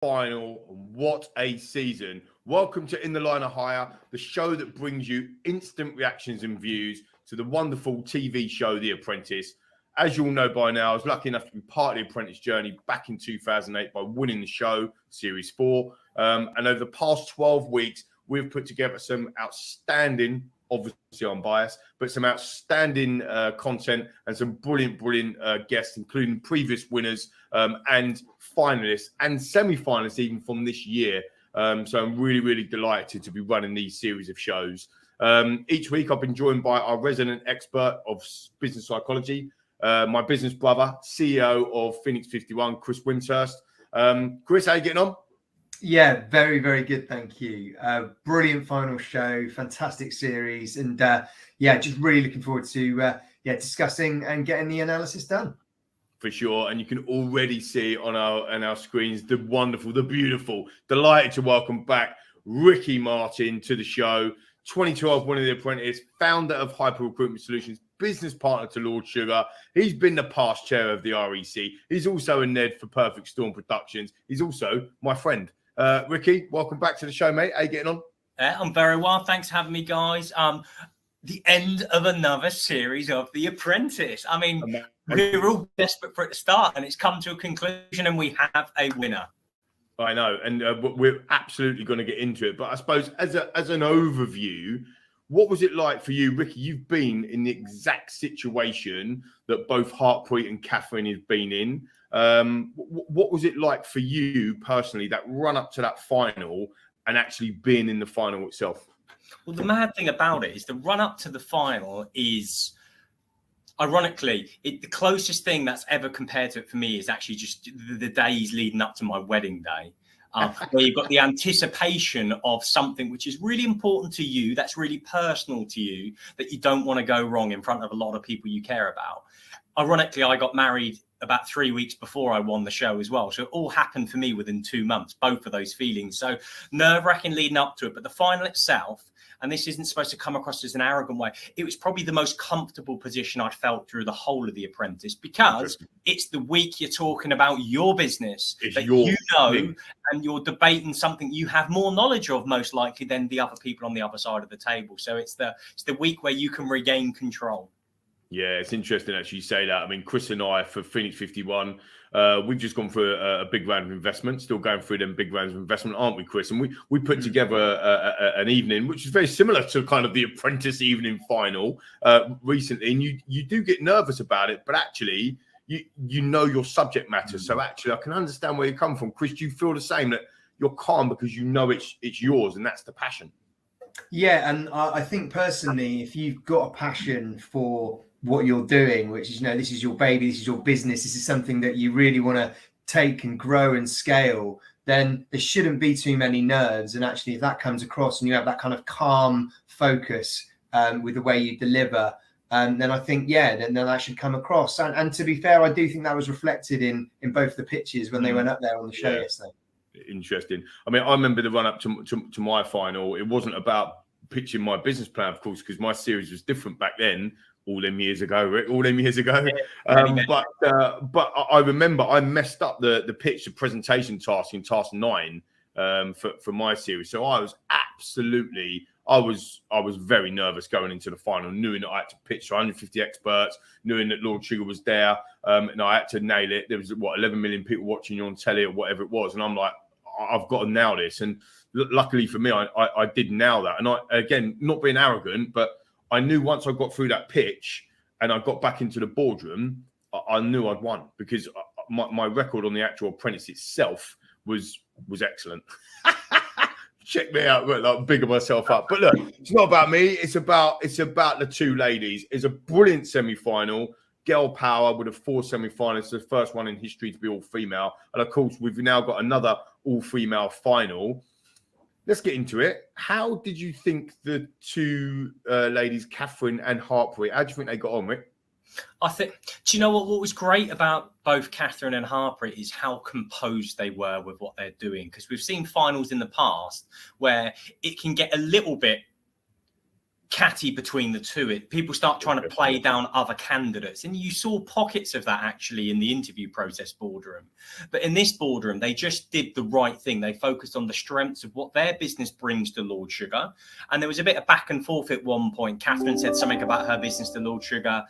final. What a season. Welcome to In the Line of Hire, the show that brings you instant reactions and views to the wonderful TV show, The Apprentice. As you all know by now, I was lucky enough to be part of the Apprentice journey back in 2008 by winning the show, Series 4. And over the past 12 weeks, we've put together some outstanding, obviously I'm biased, but some outstanding content and some brilliant guests, including previous winners and finalists and semi-finalists even from this year. So I'm really delighted to be running these series of shows. Each week I've been joined by our resident expert of business psychology, my business brother, CEO of Phoenix 51, Chris Wimshurst. Chris, how are you getting on? Yeah, very good, thank you. Brilliant final show, fantastic series, and just really looking forward to discussing and getting the analysis done. For sure, and you can already see on our screens the wonderful, the beautiful, delighted to welcome back Ricky Martin to the show. 2012 winner of The Apprentice, founder of Hyper Recruitment Solutions, business partner to Lord Sugar. He's been the past chair of the REC. He's also a Ned for Perfect Storm Productions. He's also my friend. Ricky, welcome back to the show, mate. How you getting on? I'm very well. Thanks for having me, guys. The end of another series of The Apprentice. I mean, we're all desperate for it to start, and it's come to a conclusion, and we have a winner. I know, and we're absolutely going to get into it. But I suppose as an overview, what was it like for you, Ricky? You've been in the exact situation that both Harpreet and Catherine have been in. What was it like for you personally, that run up to that final and actually being in the final itself? Well, the mad thing about it is the run up to the final is, ironically, the closest thing that's ever compared to it for me is actually just the days leading up to my wedding day. Where you've got the anticipation of something which is really important to you, that's really personal to you, that you don't want to go wrong in front of a lot of people you care about. Ironically, I got married about 3 weeks before I won the show as well. So it all happened for me within 2 months, both of those feelings. So nerve-wracking leading up to it. But the final itself, and this isn't supposed to come across as an arrogant way, it was probably the most comfortable position I'd felt through the whole of The Apprentice, because it's the week you're talking about your business that you know, and you're debating something you have more knowledge of most likely than the other people on the other side of the table. So it's the week where you can regain control. Yeah, it's interesting actually you say that. I mean, Chris and I for Phoenix 51, we've just gone through a big round of investment, still going through them big rounds of investment, aren't we, Chris? And we put together an evening, which is very similar to kind of the Apprentice evening final recently. And you do get nervous about it, but actually, you know your subject matter. So actually, I can understand where you come from. Chris, do you feel the same, that you're calm because you know it's yours and that's the passion? Yeah, and I think personally, if you've got a passion for what you're doing, which is, this is your baby, this is your business, this is something that you really want to take and grow and scale, then there shouldn't be too many nerves. And actually, if that comes across and you have that kind of calm focus with the way you deliver, then I think, then that should come across. And to be fair, I do think that was reflected in both the pitches when they went up there on the show yesterday. Interesting. I mean, I remember the run up to my final. It wasn't about pitching my business plan, of course, because my series was different back then. All them years ago, Rick. But I remember I messed up the pitch, the presentation task in task 9 for my series. So I was very nervous going into the final, knowing that I had to pitch to 150 experts, knowing that Lord Sugar was there, and I had to nail it. There was 11 million people watching you on telly or whatever it was, and I'm like, I've got to nail this. And luckily for me, I did nail that. And I, again, not being arrogant, but I knew once I got through that pitch and I got back into the boardroom, I knew I'd won, because my record on the actual Apprentice itself was excellent. Check me out, like bigging myself up. But look, it's not about me. It's about the two ladies. It's a brilliant semi-final. Girl power with 4 semi-finalists, the first one in history to be all female. And of course, we've now got another all female final. Let's get into it. How did you think the two ladies, Catherine and Harpreet, how do you think they got on, Rick? Do you know what was great about both Catherine and Harpreet is how composed they were with what they're doing? Because we've seen finals in the past where it can get a little bit catty between the two. People start trying to play down other candidates, and you saw pockets of that actually in the interview process boardroom. But in this boardroom, they just did the right thing. They focused on the strengths of what their business brings to Lord Sugar, and there was a bit of back and forth at one point. Catherine said something about her business to Lord Sugar.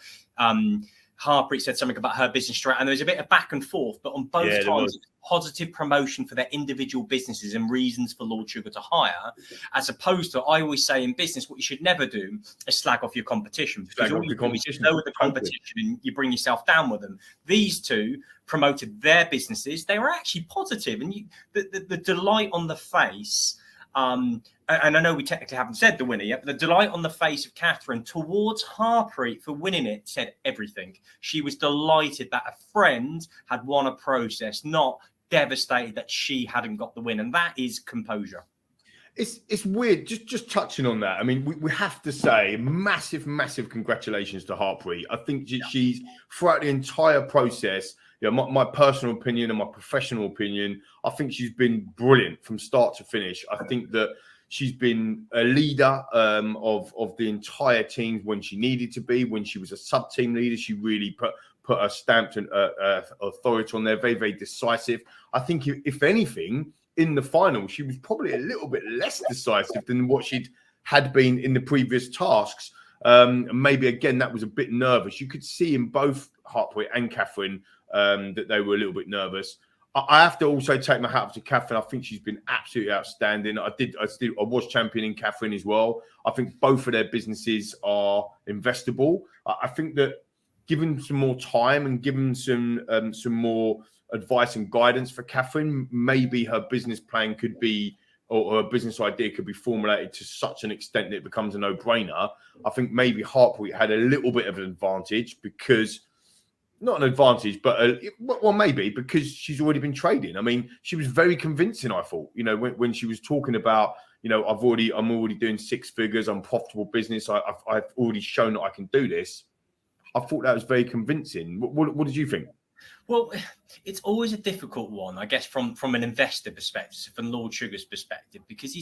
Harpreet said something about her business strategy, and there was a bit of back and forth, but on both times, it was positive promotion for their individual businesses and reasons for Lord Sugar to hire, as opposed to, I always say in business, what you should never do is slag off your competition. Because all you do is you know with the competition and you bring yourself down with them. These two promoted their businesses. They were actually positive, and the delight on the face, and I know we technically haven't said the winner yet, but the delight on the face of Catherine towards Harpreet for winning it said everything. She was delighted that a friend had won a process, not devastated that she hadn't got the win. And that is composure. It's weird. Just touching on that. I mean, we have to say massive congratulations to Harpreet. I think she's throughout the entire process. My personal opinion and my professional opinion, I think she's been brilliant from start to finish. I think that she's been a leader of the entire team when she needed to be. When she was a sub-team leader, she really put a stamped authority on there, very, very decisive. I think if anything, in the final, she was probably a little bit less decisive than what she'd had been in the previous tasks. Maybe, again, that was a bit nervous. You could see in both Harpreet and Catherine that they were a little bit nervous. I have to also take my hat off to Catherine. I think she's been absolutely outstanding. I was championing Catherine as well. I think both of their businesses are investable. I think that given some more time and given some more advice and guidance for Catherine, maybe her business plan could be, or her business idea could be formulated to such an extent that it becomes a no-brainer. I think maybe Harpreet had a little bit of an advantage because. Not an advantage, but maybe because she's already been trading. I mean, she was very convincing, I thought, when she was talking about, I'm already doing six figures, I'm profitable business. I've already shown that I can do this. I thought that was very convincing. What did you think? Well, it's always a difficult one, I guess, from an investor perspective, from Lord Sugar's perspective, because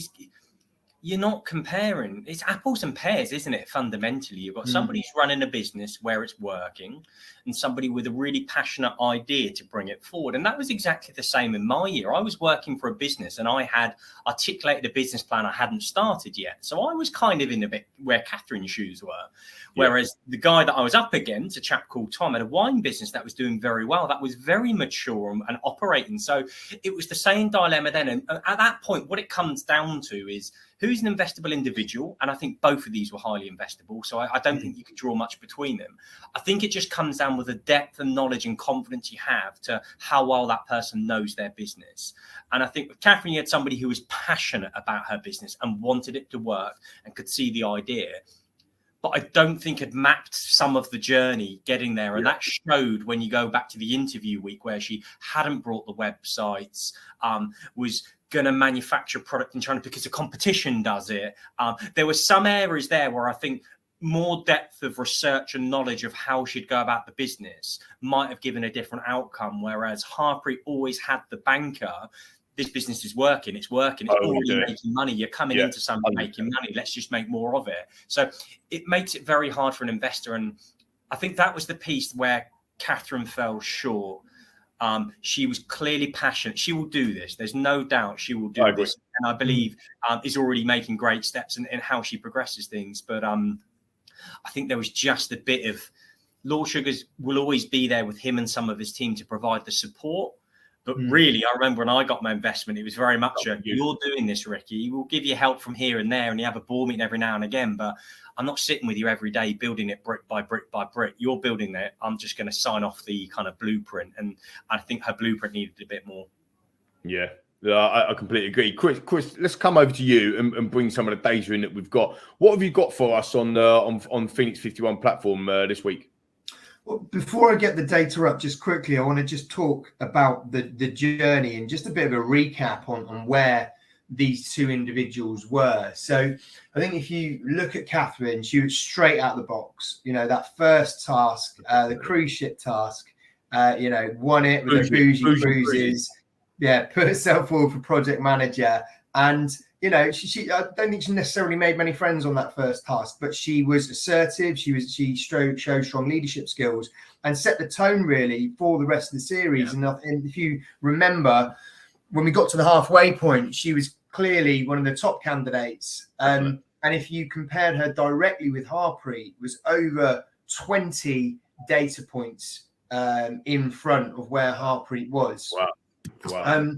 you're not comparing. It's apples and pears, isn't it? Fundamentally, you've got somebody who's running a business where it's working and somebody with a really passionate idea to bring it forward. And that was exactly the same in my year. I was working for a business and I had articulated a business plan I hadn't started yet. So I was kind of in a bit where Catherine's shoes were. Whereas the guy that I was up against, a chap called Tom, had a wine business that was doing very well. That was very mature and operating. So it was the same dilemma then. And at that point, what it comes down to is who's an investable individual? And I think both of these were highly investable. So I don't think you could draw much between them. I think it just comes down with the depth and knowledge and confidence you have to how well that person knows their business. And I think with Catherine, you had somebody who was passionate about her business and wanted it to work and could see the idea. But I don't think had mapped some of the journey getting there. And that showed when you go back to the interview week where she hadn't brought the websites, was going to manufacture product in China because the competition does it. There were some areas there where I think more depth of research and knowledge of how she'd go about the business might have given a different outcome. Whereas Harpreet always had the banker. This business is working. It's working. It's already making money. You're coming into something making money. Let's just make more of it. So it makes it very hard for an investor. And I think that was the piece where Catherine fell short. She was clearly passionate. She will do this. There's no doubt she will do this. And I believe is already making great steps in how she progresses things. But I think there was just a bit of Lord Sugars will always be there with him and some of his team to provide the support. But really, I remember when I got my investment, it was very much you're doing this, Ricky. We'll give you help from here and there, and you have a board meeting every now and again. But I'm not sitting with you every day building it brick by brick by brick. You're building it. I'm just going to sign off the kind of blueprint. And I think her blueprint needed a bit more. Yeah, I completely agree. Chris, let's come over to you and bring some of the data in that we've got. What have you got for us on Phoenix 51 platform this week? Well, before I get the data up, just quickly, I want to just talk about the journey and just a bit of a recap on where these two individuals were. So I think if you look at Catherine, she was straight out of the box. That first task, the cruise ship task, won it with the bougie cruises. Yeah, put herself forward for project manager. And you know, she I don't think she necessarily made many friends on that first task, but she was assertive. She showed strong leadership skills and set the tone really for the rest of the series. And if you remember, when we got to the halfway point, she was clearly one of the top candidates. And if you compared her directly with Harpreet, it was over 20 data points in front of where Harpreet was. Wow.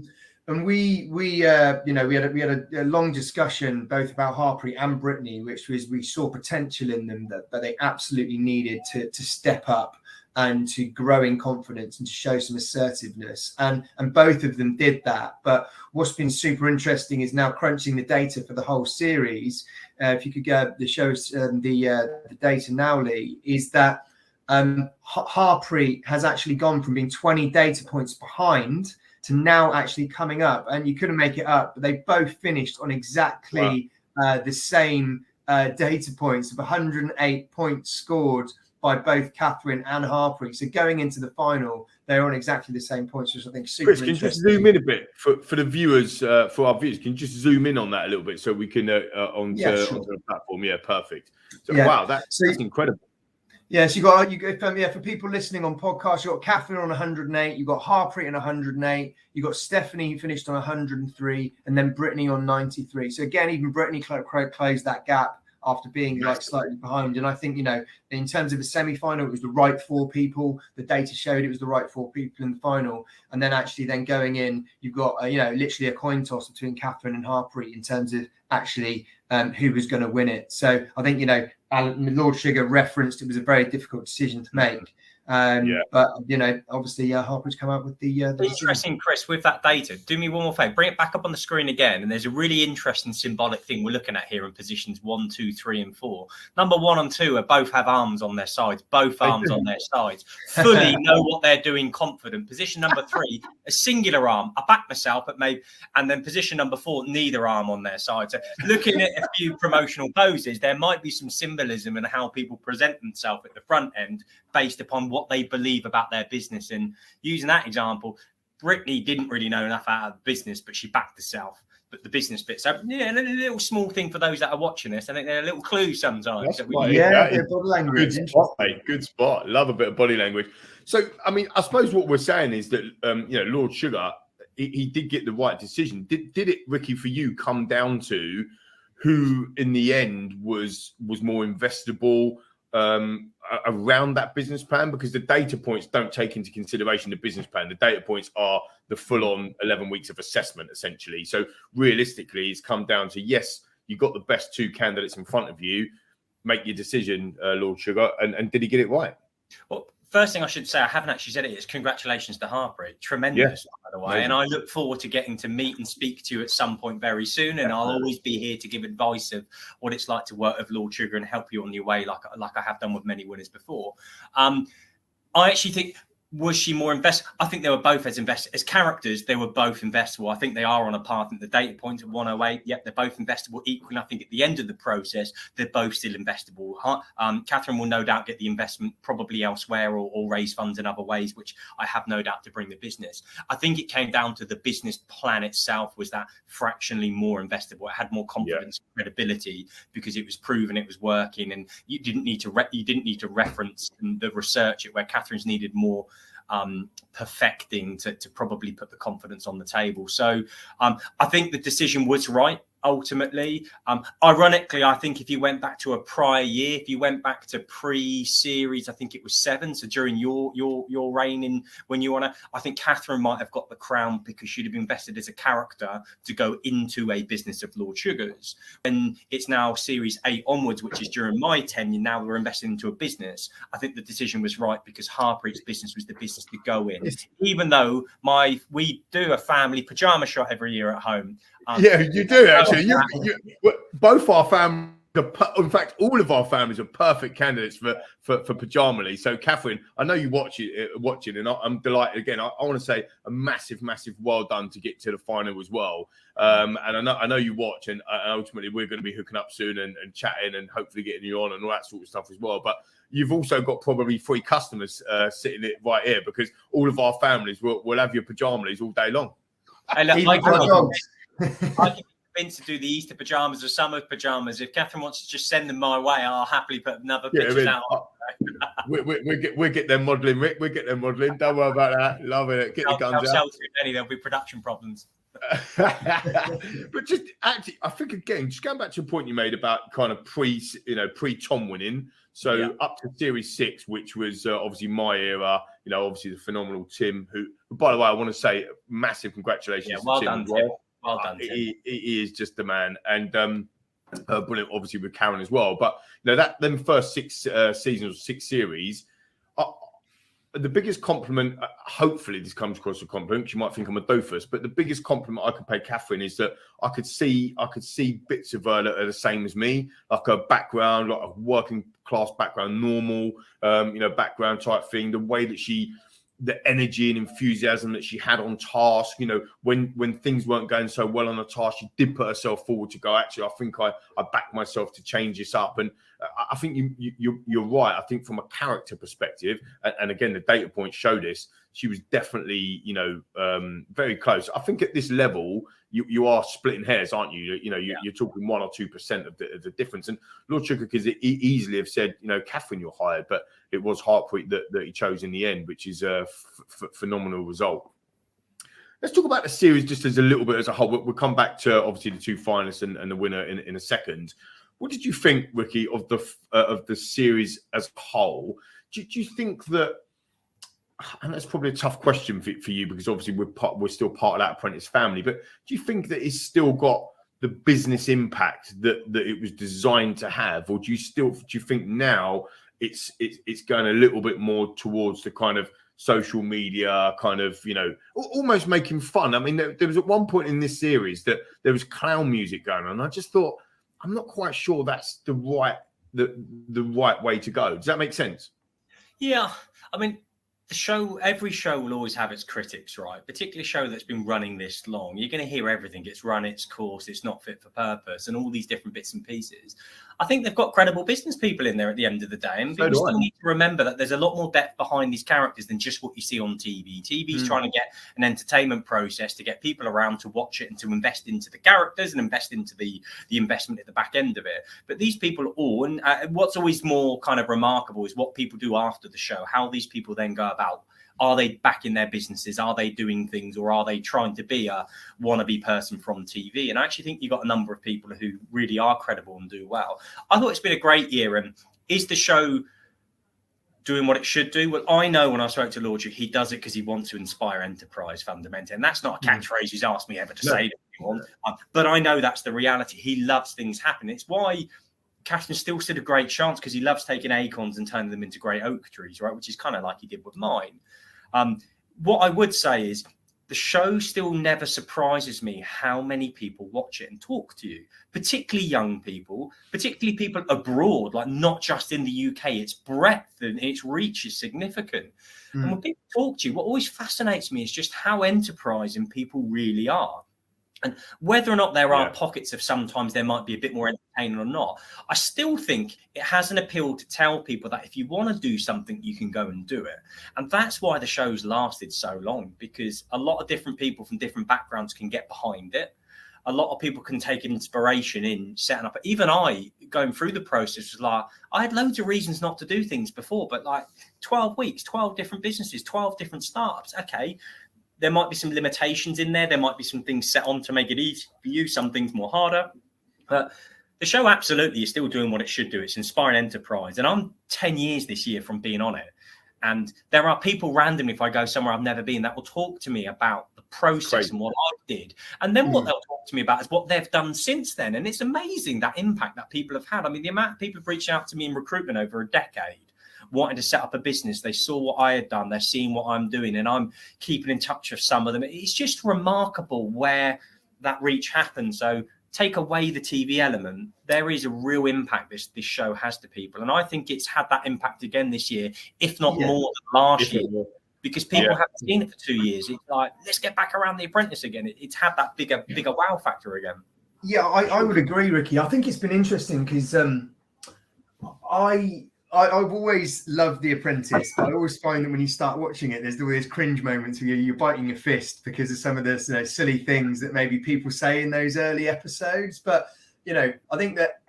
And we had a long discussion both about Harpreet and Brittany, which was we saw potential in them that they absolutely needed to step up and to grow in confidence and to show some assertiveness. And both of them did that. But what's been super interesting is now crunching the data for the whole series. If you could go the shows the data now, Lee, is that Harpreet has actually gone from being 20 data points behind to now actually coming up, and you couldn't make it up, but they both finished on exactly the same data points of 108 points scored by both Catherine and Harpreet. So going into the final, they're on exactly the same points, which I think is super Chris, interesting. can you just zoom in a bit for the viewers, for our viewers? Can you just zoom in on that a little bit so we can onto the platform? Yeah, perfect. So, wow, that's incredible. Yes, you for people listening on podcasts, you got Catherine on 108, you got Harpreet on 108, you got Stephanie who finished on 103, and then Brittany on 93. So again, even Brittany closed that gap after being slightly behind. And I think, in terms of the semi-final, it was the right 4 people. The data showed it was the right 4 people in the final. And then actually going in, you've got, literally a coin toss between Catherine and Harpreet in terms of actually who was going to win it. So I think, Lord Sugar referenced it was a very difficult decision to make. But obviously Harpreet's come out with the interesting, Chris, with that data. Do me one more favor, bring it back up on the screen again. And there's a really interesting symbolic thing we're looking at here in positions 1, 2, 3, and 4. Number 1 and 2 are both have arms on their sides, fully know what they're doing, confident. Position number 3, a singular arm. I back myself, but maybe, and then position number 4, neither arm on their side. So looking at a few promotional poses, there might be some symbolism in how people present themselves at the front end based upon what they believe about their business. And using that example, Brittany didn't really know enough out of business, but she backed herself. But the business bit. So yeah, a little small thing for those that are watching this. I think they're a little clue sometimes. Body language. Good spot. Love a bit of body language. So I mean, I suppose what we're saying is that Lord Sugar, he did get the right decision. Did it, Ricky, for you, come down to who in the end was more investable around that business plan? Because the data points don't take into consideration the business plan. The data points are the full-on 11 weeks of assessment, essentially. So realistically, it's come down to, yes, you got the best 2 candidates in front of you. Make your decision, Lord Sugar. And did he get it right? Well, first thing I should say, I haven't actually said it, is congratulations to Harpreet. Tremendous, by the way. Amazing. And I look forward to getting to meet and speak to you at some point very soon. And I'll always be here to give advice of what it's like to work with Lord Sugar and help you on your way, like I have done with many winners before. I actually think, was she more invested? I think they were both as invested as characters. They were both investable. I think they are on a path. And the data points at 108. Yep, they're both investable equally. I think at the end of the process, they're both still investable. Catherine will no doubt get the investment probably elsewhere or raise funds in other ways, which I have no doubt to bring the business. I think it came down to the business plan itself was that fractionally more investable. It had more confidence, and credibility because it was proven it was working, and you didn't need to reference the research it, where Catherine's needed more perfecting to probably put the confidence on the table. So I think the decision was right ultimately. Ironically, I think if you went back to a prior year, if you went back to pre-series, I think it was 7. So during your reign in when you were on, I think Catherine might have got the crown because she'd have invested as a character to go into a business of Lord Sugar's. And it's now series 8 onwards, which is during my tenure. Now we're investing into a business. I think the decision was right because Harpreet's business was the business to go in. Even though we do a family pajama shot every year at home. You do actually. Both our families, in fact, all of our families are perfect candidates for Pajama. So, Catherine, I know you watching, and I'm delighted. Again, I want to say a massive well done to get to the final as well. And I know you watch, and ultimately we're going to be hooking up soon and chatting, and hopefully getting you on and all that sort of stuff as well. But you've also got probably 3 customers sitting right here because all of our families will have your pajamas all day long. I been to do the Easter pajamas or summer pajamas, if Catherine wants to just send them my way, I'll happily put another pictures out. We'll get them modelling, Rick. We'll get them modelling. Don't worry about that. Loving it. Get your guns out. There'll be production problems. But just actually, I think again, just going back to a point you made about kind of pre-Tom winning. So up to Series 6, which was obviously my era, obviously the phenomenal Tim, who, by the way, I want to say massive congratulations to Tim. Done, Tim. Well done, Tim. He is just the man. And brilliant, obviously, with Karen as well. But, them first 6 seasons, 6 series, the biggest compliment, hopefully this comes across a compliment, because you might think I'm a doofus, but the biggest compliment I could pay Catherine is that I could see bits of her that are the same as me, like a background, like a working class background, normal, background type thing, the way that the energy and enthusiasm that she had on task, when things weren't going so well on the task, she did put herself forward to go, actually, I think I backed myself to change this up. And I think you're right. I think from a character perspective, and again, the data points show this, she was definitely, very close. I think at this level, you are splitting hairs, aren't you? You're talking 1 or 2% of the difference. And Lord Sugar could easily have said, Catherine, you're hired, but it was Heartbeat that he chose in the end, which is a phenomenal result. Let's talk about the series just as a little bit as a whole. We'll come back to obviously the 2 finalists and the winner in a second. What did you think, Ricky, of the series as a whole? Do you think that? And that's probably a tough question for you, because obviously we're still part of that Apprentice family. But do you think that it's still got the business impact that it was designed to have, or do you think now it's going a little bit more towards the kind of social media kind of, almost making fun? I mean, there was at one point in this series that there was clown music going on. I just thought, I'm not quite sure that's the right way to go. Does that make sense? Yeah, I mean, every show will always have its critics, right? Particularly a show that's been running this long. You're going to hear everything. It's run its course. It's not fit for purpose, and all these different bits and pieces. I think they've got credible business people in there at the end of the day. And people still need to remember that there's a lot more depth behind these characters than just what you see on TV. TV's trying to get an entertainment process to get people around to watch it and to invest into the characters and invest into the investment at the back end of it. But these people all, and what's always more kind of remarkable is what people do after the show, how these people then go about. Are they back in their businesses? Are they doing things, or are they trying to be a wannabe person from TV? And I actually think you've got a number of people who really are credible and do well. I thought it's been a great year. And is the show doing what it should do? Well, I know when I spoke to Lord, he does it because he wants to inspire enterprise fundamentally. And that's not a catchphrase he's asked me ever to say to anyone. But I know that's the reality. He loves things happening. It's why Catherine still stood a great chance, because he loves taking acorns and turning them into great oak trees, right? Which is kind of like he did with mine. What I would say is the show still never surprises me how many people watch it and talk to you, particularly young people, particularly people abroad, like not just in the UK. Its breadth and its reach is significant. And when people talk to you, what always fascinates me is just how enterprising people really are. And whether or not there are pockets of sometimes there might be a bit more entertaining or not, I still think it has an appeal to tell people that if you want to do something, you can go and do it. And that's why the show's lasted so long, because a lot of different people from different backgrounds can get behind it. A lot of people can take inspiration in setting up. Even I, going through the process, was like, I had loads of reasons not to do things before, but like 12 weeks, 12 different businesses, 12 different startups. Okay. There might be some limitations in there. There might be some things set on to make it easy for you, some things more harder. But the show absolutely is still doing what it should do. It's inspiring enterprise. And I'm 10 years this year from being on it. And there are people randomly, if I go somewhere I've never been, that will talk to me about the process and what I did. And then what they'll talk to me about is what they've done since then. And it's amazing that impact that people have had. I mean, the amount of people have reached out to me in recruitment over a decade, wanting to set up a business. They saw what I had done. They're seeing what I'm doing, and I'm keeping in touch with some of them. It's just remarkable where that reach happens. So take away the TV element, there is a real impact this show has to people. And I think it's had that impact again this year, if not more than last year, because people haven't seen it for 2 years. It's like, let's get back around The Apprentice again. It's had that bigger wow factor again. Yeah, I would agree, Ricky. I think it's been interesting because I've always loved The Apprentice, but I always find that when you start watching it, there's always cringe moments where you're biting your fist because of some of the silly things that maybe people say in those early episodes. But, I think that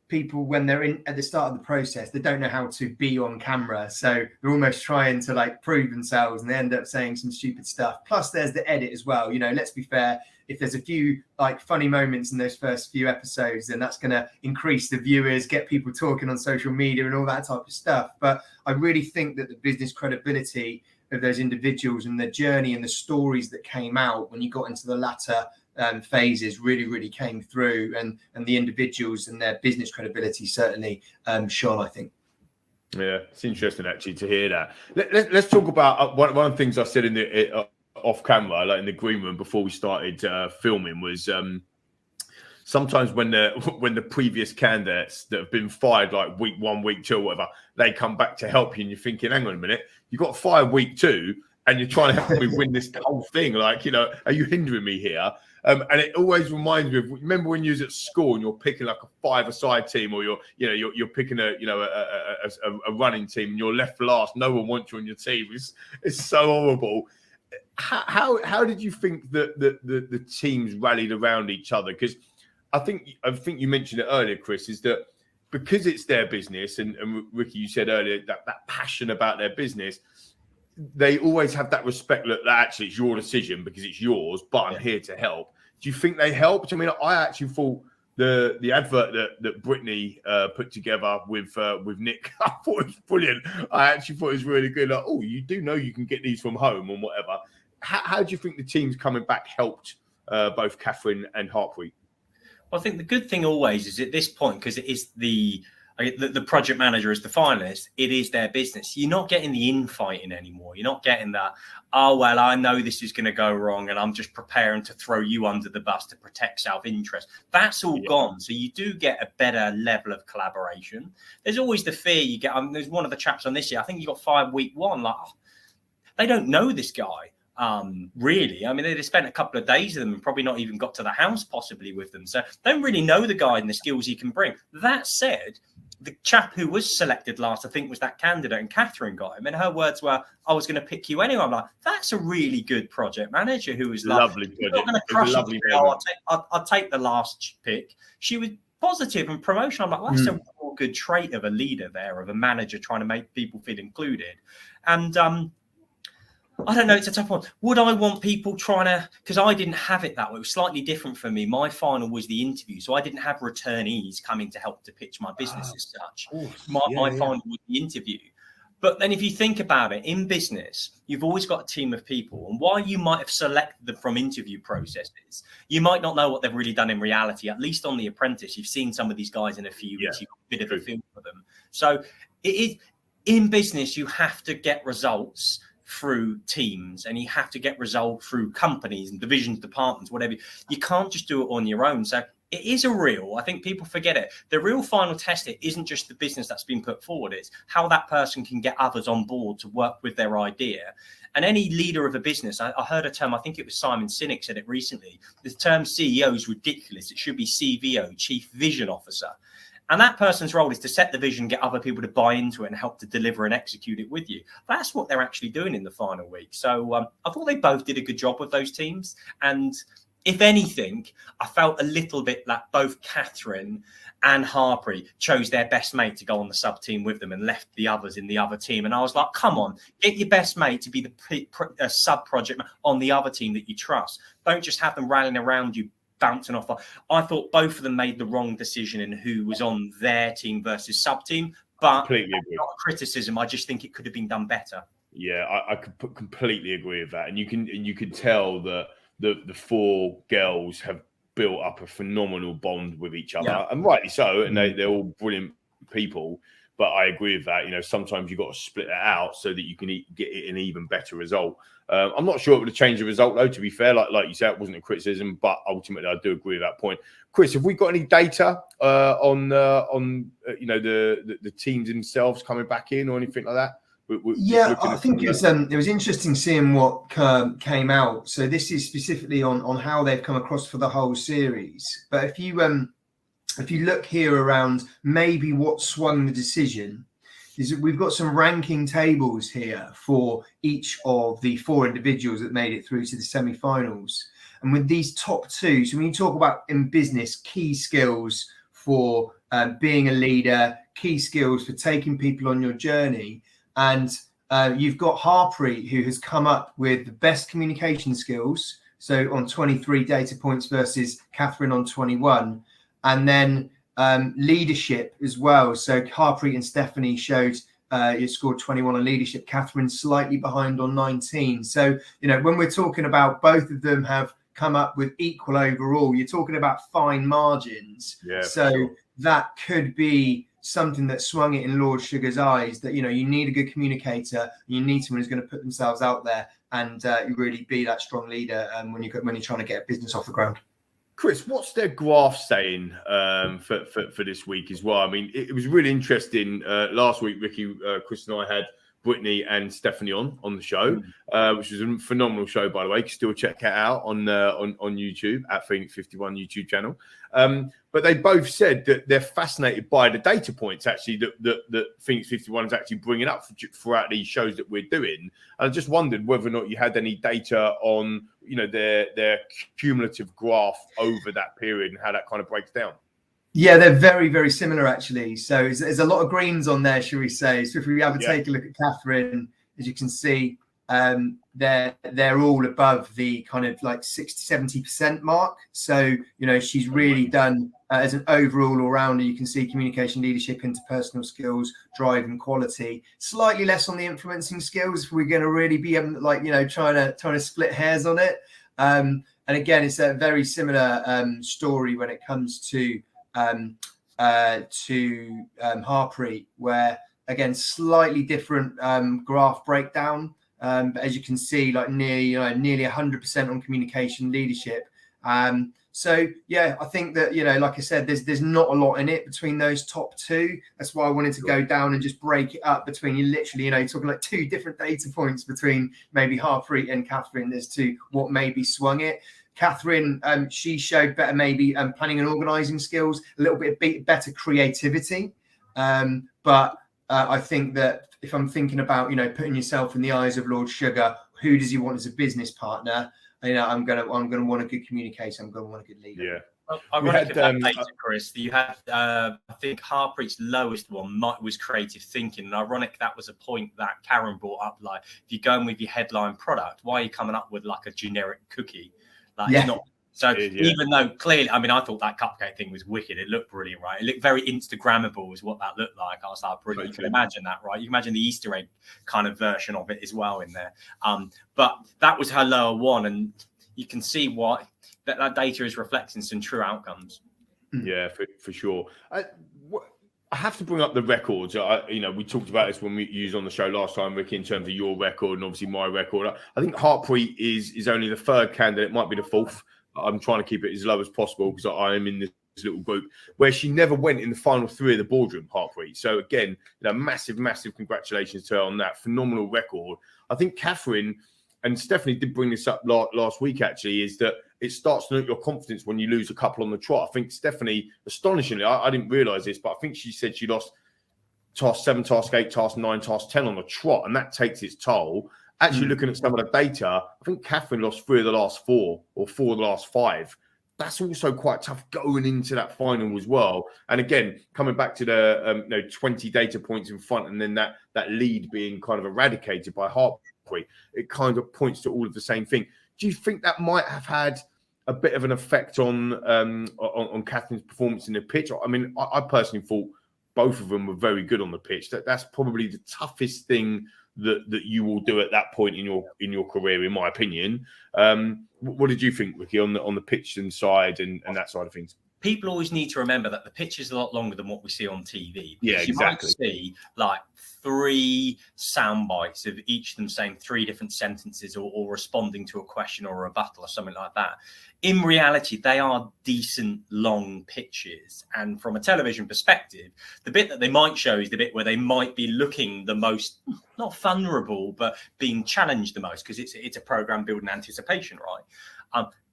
people, when they're in at the start of the process, they don't know how to be on camera. So they're almost trying to prove themselves, and they end up saying some stupid stuff. Plus there's the edit as well. Let's be fair. If there's a few funny moments in those first few episodes, then that's going to increase the viewers, get people talking on social media and all that type of stuff. But I really think that the business credibility of those individuals and their journey and the stories that came out when you got into the latter phases really came through, and the individuals and their business credibility certainly shone, I think. Yeah, it's interesting actually to hear that. Let's talk about one of the things I said in the off camera, in the green room before we started filming, was sometimes when the previous candidates that have been fired week 1, week 2 or whatever, they come back to help you, and you're thinking, hang on a minute, you got fired week 2 and you're trying to help me win this whole thing. Are you hindering me here? And it always reminds me of, remember when you was at school and you're picking a 5-a-side team, or you're picking a running team and you're left last. No one wants you on your team. It's so horrible. How did you think that the teams rallied around each other? Because I think you mentioned it earlier, Chris, is that because it's their business, and Ricky, you said earlier that passion about their business, they always have that respect that actually it's your decision because it's yours, but I'm here to help. Do you think they helped? I mean, I actually thought the advert that Brittany put together with Nick, I thought it was brilliant. I actually thought it was really good. You do know you can get these from home and whatever. How do you think the teams coming back helped both Catherine and Harpreet? Well, I think the good thing always is at this point, because it is the project manager is the finalist, it is their business. You're not getting the infighting anymore. You're not getting that, I know this is going to go wrong and I'm just preparing to throw you under the bus to protect self-interest. That's all gone. So you do get a better level of collaboration. There's always the fear you get. There's one of the chaps on this year, I think he got fired week 1. They don't know this guy. Really, I mean, they'd have spent a couple of days with them and probably not even got to the house possibly with them. So they don't really know the guy and the skills he can bring. That said, the chap who was selected last, I think, was that candidate, and Catherine got him. And her words were, I was going to pick you anyway. I'm like, that's a really good project manager who was lovely. I'll take the last pick. She was positive and promotional. I'm like, well, that's a real good trait of a leader there, of a manager trying to make people feel included. And I don't know, it's a tough one. Would I want people trying to, because I didn't have it that way. It was slightly different for me. My final was the interview. So I didn't have returnees coming to help to pitch my business as such. My final was the interview. But then if you think about it, in business, you've always got a team of people. And while you might have selected them from interview processes, you might not know what they've really done in reality. At least on The Apprentice, you've seen some of these guys in a few weeks. You've got a bit of a feel for them. So it is, in business, you have to get results through teams, and you have to get results through companies and divisions, departments, whatever. You can't just do it on your own. So it is I think people forget it. The real final test, it isn't just the business that's been put forward. It's how that person can get others on board to work with their idea. And any leader of a business, I heard a term, I think it was Simon Sinek said it recently. The term CEO is ridiculous. It should be CVO, Chief Vision Officer. And that person's role is to set the vision, get other people to buy into it and help to deliver and execute it with you. That's what they're actually doing in the final week. So I thought they both did a good job with those teams. And if anything, I felt a little bit that both Catherine and Harpreet chose their best mate to go on the sub team with them and left the others in the other team. And I was like, come on, get your best mate to be the sub project on the other team that you trust. Don't just have them rallying around you, bouncing off. I thought both of them made the wrong decision in who was on their team versus sub team, but not a criticism. I just think it could have been done better. Yeah, I could completely agree with that. And you can tell that the 4 girls have built up a phenomenal bond with each other, and rightly so. And they're all brilliant people. But I agree with that. Sometimes you've got to split that out so that you can get an even better result. I'm not sure it would have changed the result, though, to be fair. Like you said, it wasn't a criticism, but ultimately I do agree with that point. Chris, have we got any data on the teams themselves coming back in or anything like that? I think it was interesting seeing what came out. So this is specifically on how they've come across for the whole series. But if you look here around maybe what swung the decision, is we've got some ranking tables here for each of the 4 individuals that made it through to the semi-finals. And with these top 2, so when you talk about in business, key skills for being a leader, key skills for taking people on your journey, and you've got Harpreet, who has come up with the best communication skills, so on 23 data points versus Catherine on 21, and then leadership as well. So Harpreet and Stephanie showed you scored 21 on leadership. Catherine slightly behind on 19. So, you know, when we're talking about both of them have come up with equal overall, you're talking about fine margins. Yeah, so sure. That could be something that swung it in Lord Sugar's eyes, that, you know, you need a good communicator, you need someone who's going to put themselves out there and really be that strong leader when you're trying to get a business off the ground. Chris, what's their graph saying for this week as well? I mean, it was really interesting. Last week, Ricky, Chris and I had Brittany and Stephanie on the show, which was a phenomenal show, by the way. You can still check it out on YouTube at Phoenix 51 YouTube channel. But they both said that they're fascinated by the data points actually that Phoenix 51 is actually bringing up throughout these shows that we're doing. And I just wondered whether or not you had any data on, you know, their cumulative graph over that period and how that kind of breaks down. Yeah, they're very, very similar, actually. So there's a lot of greens on there, shall we say. So if we have a take a look at Catherine, as you can see, they're all above the kind of like 60-70% mark. So, you know, she's really done as an overall all-rounder. You can see communication, leadership, interpersonal skills, drive and quality. Slightly less on the influencing skills if we're going to really be like, you know, trying to split hairs on it. And again, it's a very similar story when it comes to Harpreet, where again slightly different graph breakdown, but as you can see, like nearly 100% on communication, leadership. So yeah, I think that, you know, like I said, there's not a lot in it between those top 2. That's why I wanted to go down and just break it up between you. Literally, you know, you're talking like 2 different data points between maybe Harpreet and Catherine as to what maybe swung it. Catherine, she showed better maybe planning and organising skills, a little bit better creativity. But I think that if I'm thinking about, you know, putting yourself in the eyes of Lord Sugar, who does he want as a business partner? You know, I'm gonna want a good communicator. I'm gonna want a good leader. Yeah. Ironically, that data, Chris, you had, I think Harpreet's lowest one was creative thinking. And ironic, that was a point that Karen brought up. Like, if you're going with your headline product, why are you coming up with like a generic cookie? Like, it's not. So even though clearly, I mean, I thought that cupcake thing was wicked. It looked brilliant, right? It looked very Instagrammable is what that looked like. I was like, brilliant. You can imagine that, right? You can imagine the Easter egg kind of version of it as well in there. But that was her lower one. And you can see what that data is reflecting some true outcomes. Yeah, for sure. I have to bring up the records. You know, we talked about this when we used on the show last time, Ricky, in terms of your record and obviously my record. I think Harpreet is only the 3rd candidate, might be the 4th. I'm trying to keep it as low as possible because I am in this little group where she never went in the final 3 of the boardroom, Harpreet. So again, you know, massive congratulations to her on that phenomenal record. I think Catherine and Stephanie did bring this up last week, actually, is that it starts to hurt your confidence when you lose a couple on the trot. I think Stephanie, astonishingly, I didn't realise this, but I think she said she lost task 7, task 8, task 9, task 10 on the trot, and that takes its toll. Actually, looking at some of the data, I think Catherine lost 3 of the last 4 or 4 of the last 5. That's also quite tough going into that final as well. And again, coming back to the 20 data points in front, and then that lead being kind of eradicated by Harpreet, it kind of points to all of the same thing. Do you think that might have had a bit of an effect on Catherine's performance in the pitch? I mean, I personally thought both of them were very good on the pitch. That's probably the toughest thing that you will do at that point in your career, in my opinion. What did you think, Ricky, on the pitch and side and that side of things? People always need to remember that the pitch is a lot longer than what we see on TV. Yeah, exactly. You might see like 3 sound bites of each of them saying 3 different sentences or responding to a question or a rebuttal or something like that. In reality, they are decent long pitches. And from a television perspective, the bit that they might show is the bit where they might be looking the most, not vulnerable, but being challenged the most, because it's a program building anticipation, right?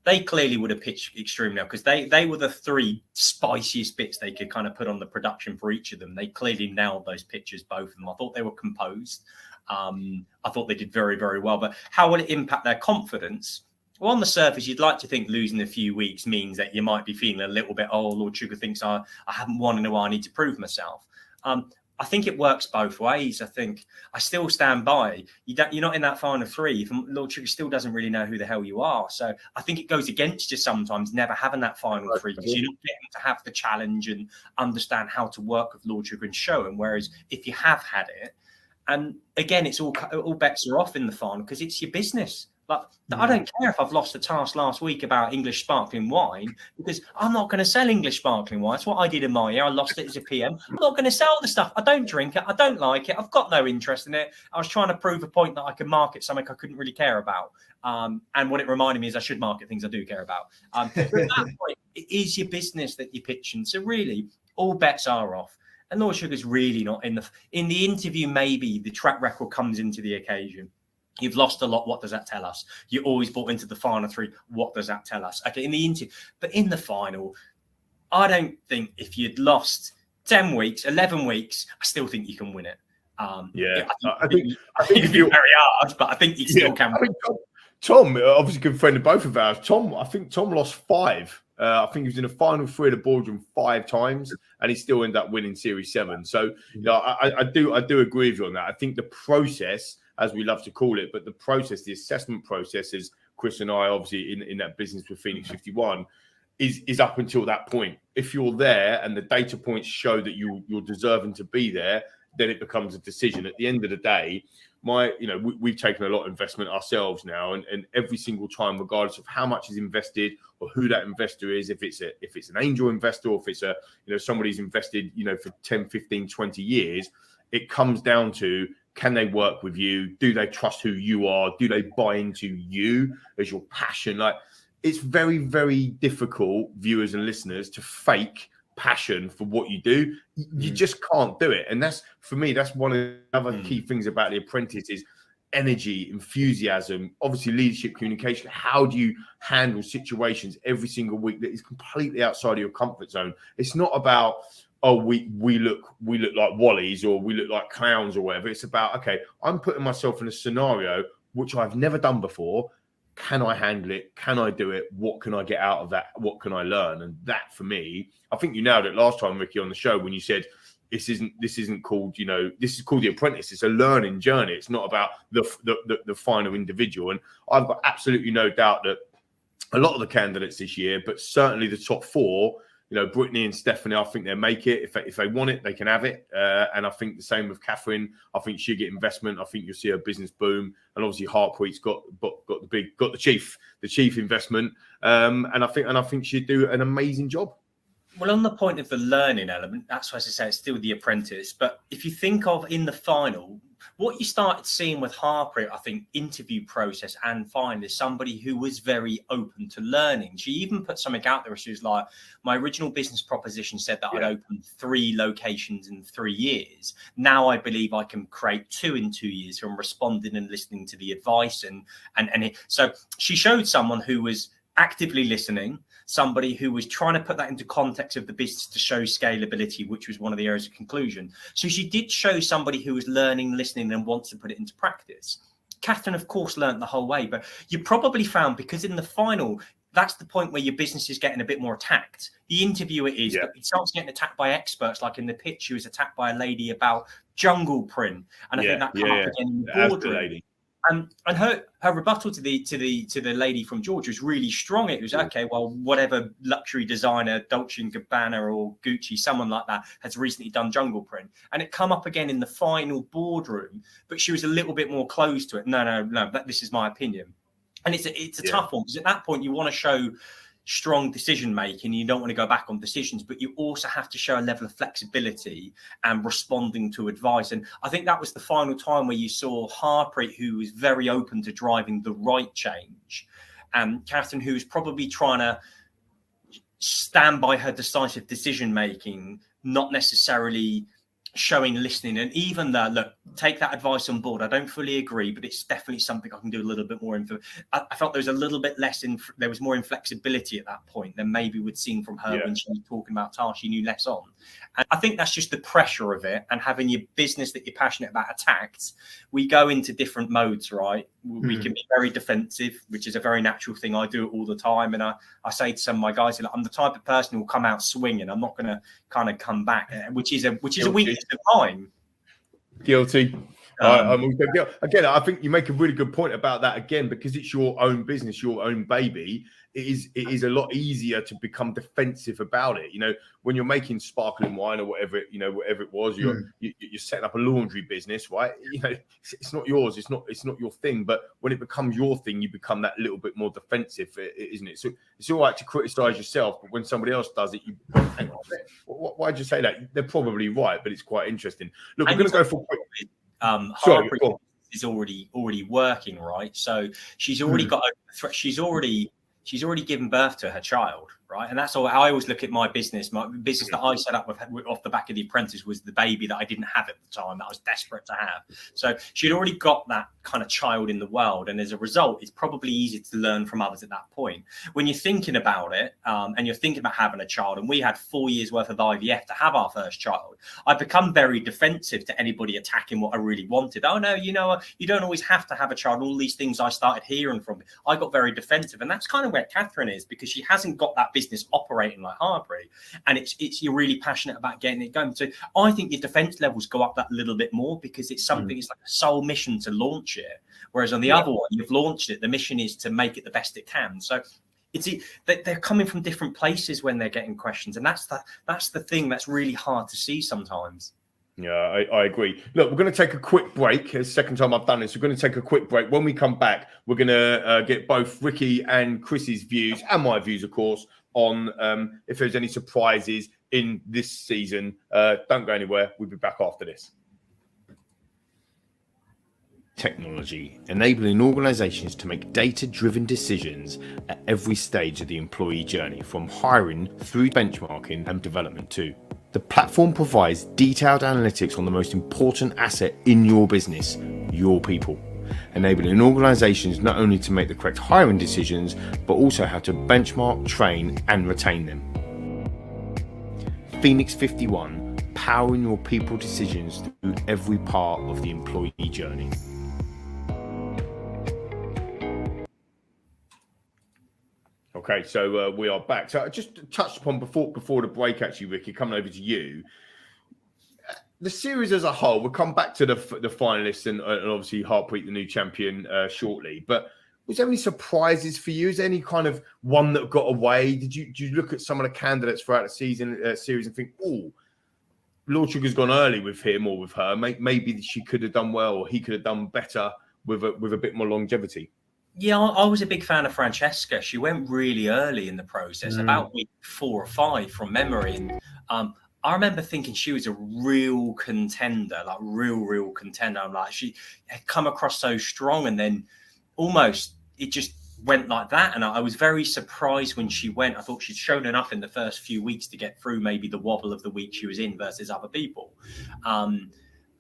they clearly would have pitched extremely well, because they were the 3 spiciest bits they could kind of put on the production for each of them. They clearly nailed those pitches, both of them. I thought they were composed. I thought they did very, very well. But how will it impact their confidence? Well, on the surface, you'd like to think losing a few weeks means that you might be feeling a little bit, oh, Lord Sugar thinks I haven't won in a while, I need to prove myself. I think it works both ways. I think I still stand by. You're not in that final 3. If Lord Sugar still doesn't really know who the hell you are. So I think it goes against you sometimes never having that final 3, because you're not getting to have the challenge and understand how to work with Lord Sugar and show him. Whereas if you have had it, and again, it's all bets are off in the final, because it's your business. Like, I don't care if I've lost a task last week about English sparkling wine, because I'm not going to sell English sparkling wine. That's what I did in my year. I lost it as a PM. I'm not going to sell the stuff. I don't drink it. I don't like it. I've got no interest in it. I was trying to prove a point that I could market something I couldn't really care about. And what it reminded me is I should market things I do care about. But at that point, it is your business that you're pitching. So really, all bets are off. And Lord Sugar's really not in the interview. Maybe the track record comes into the occasion. You've lost a lot. What does that tell us? You always bought into the final 3. What does that tell us? Okay, in the interview, but in the final, I don't think if you'd lost 10 weeks, 11 weeks, I still think you can win it. I think if you're very hard, but I think you still can. I think Tom, obviously good friend of both of ours. I think Tom lost 5. I think he was in the final 3 of the boardroom 5 times, and he still ended up winning Series 7. So, I do agree with you on that. I think the process, as we love to call it, but the process, the assessment process, as Chris and I obviously in that business with Phoenix 51, is up until that point. If you're there and the data points show that you're deserving to be there, then it becomes a decision. At the end of the day, we've taken a lot of investment ourselves now, and every single time, regardless of how much is invested or who that investor is, if it's an angel investor or if it's somebody's invested for 10, 15, 20 years, it comes down to, can they work with you? Do they trust who you are? Do they buy into you as your passion? Like, it's very, very difficult, viewers and listeners, to fake passion for what you do. You just can't do it. And that's, for me, that's one of the other key things about The Apprentice is energy, enthusiasm, obviously leadership, communication. How do you handle situations every single week that is completely outside of your comfort zone? It's not about, oh, we look like Wallies or we look like clowns or whatever. It's about, okay, I'm putting myself in a scenario which I've never done before. Can I handle it? Can I do it? What can I get out of that? What can I learn? And that, for me, I think you nailed it last time, Ricky, on the show when you said this isn't called, this is called The Apprentice. It's a learning journey. It's not about the final individual. And I've got absolutely no doubt that a lot of the candidates this year, but certainly the top 4, Brittany and Stephanie, I think they'll make it. If they want it, they can have it. And I think the same with Catherine. I think she'll get investment. I think you'll see her business boom. And obviously Harpreet's got the chief investment. And I think she'd do an amazing job. Well, on the point of the learning element, that's why I say it's still The Apprentice. But if you think of in the final, what you started seeing with Harpreet, I think, interview process and final, is somebody who was very open to learning. She even put something out there. She was like, my original business proposition said that I'd open 3 locations in 3 years. Now I believe I can create 2 in 2 years from responding and listening to the advice. So she showed someone who was actively listening, somebody who was trying to put that into context of the business to show scalability, which was one of the areas of conclusion. So she did show somebody who was learning, listening, and wants to put it into practice. Catherine, of course, learned the whole way, but you probably found, because in the final, that's the point where your business is getting a bit more attacked. The interviewer is, but it starts getting attacked by experts. Like in the pitch, she was attacked by a lady about jungle print, and I think that came up again in the boardroom. And her rebuttal to the lady from Georgia was really strong. It was, okay, well, whatever luxury designer, Dolce & Gabbana or Gucci, someone like that, has recently done jungle print. And it come up again in the final boardroom, but she was a little bit more close to it. No, this is my opinion. And it's a tough one, because at that point you want to show strong decision making. You don't want to go back on decisions, but you also have to show a level of flexibility and responding to advice. And I think that was the final time where you saw Harpreet, who was very open to driving the right change, and Catherine, who was probably trying to stand by her decisive decision making, not necessarily showing, listening, and even that, look, take that advice on board. I don't fully agree, but it's definitely something I can do a little bit more info. I felt there was a little bit less there was more inflexibility at that point than maybe we'd seen from her when she was talking about tasks she knew less on. And I think that's just the pressure of it, and having your business that you're passionate about attacked. We go into different modes, right? We can be very defensive, which is a very natural thing. I do it all the time. And I say to some of my guys, I'm the type of person who will come out swinging. I'm not going to kind of come back, which is a weakness of mine. Guilty. Again, I think you make a really good point about that again, because it's your own business, your own baby. It is a lot easier to become defensive about it. You know, when you're making sparkling wine or whatever it was, you're setting up a laundry business, right? You know, it's not yours, it's not your thing. But when it becomes your thing, you become that little bit more defensive, isn't it? So it's all right to criticize yourself, but when somebody else does it, why'd you say that? They're probably right, but it's quite interesting. Look, we're going to go for quick. Hyper is already working, right? So she's already got a threat. She's already given birth to her child, right? And that's all. I always look at my business that I set up with off the back of The Apprentice was the baby that I didn't have at the time that I was desperate to have. So she'd already got that kind of child in the world, and as a result, it's probably easy to learn from others at that point. When you're thinking about it, and you're thinking about having a child, and we had 4 years worth of IVF to have our first child, I become very defensive to anybody attacking what I really wanted. Oh no, you don't always have to have a child. All these things I started hearing from. I got very defensive, and that's kind of where Catherine is, because she hasn't got that business operating like Harbury, and it's you're really passionate about getting it going. So I think your defense levels go up that little bit more, because it's something. It's like a sole mission to launch it, whereas on the other one, you've launched it, the mission is to make it the best it can. So they're coming from different places when they're getting questions, and that's the thing that's really hard to see sometimes. Yeah, I agree. Look, we're going to take a quick break. It's the second time I've done this. We're going to take a quick break. When we come back, we're going to get both Ricky and Chris's views, and my views, of course, on if there's any surprises in this season. Don't go anywhere. We'll be back after this. Technology, enabling organizations to make data-driven decisions at every stage of the employee journey, from hiring through benchmarking and development too. The platform provides detailed analytics on the most important asset in your business, your people, enabling organizations not only to make the correct hiring decisions, but also how to benchmark, train, and retain them. Phoenix 51, powering your people decisions through every part of the employee journey. Okay, so we are back. So I just touched upon before the break, actually, Ricky, coming over to you. The series as a whole, we'll come back to the finalists and obviously Harpreet, the new champion, shortly. But was there any surprises for you? Is there any kind of one that got away? Did you look at some of the candidates throughout the season series and think, oh, Lord Sugar's gone early with him or with her? Maybe she could have done well, or he could have done better with a bit more longevity. Yeah, I was a big fan of Francesca. She went really early in the process, about week 4 or 5 from memory. And I remember thinking she was a real contender, like real contender. I'm like, she had come across so strong, and then almost it just went like that. And I was very surprised when she went. I thought she'd shown enough in the first few weeks to get through maybe the wobble of the week she was in versus other people.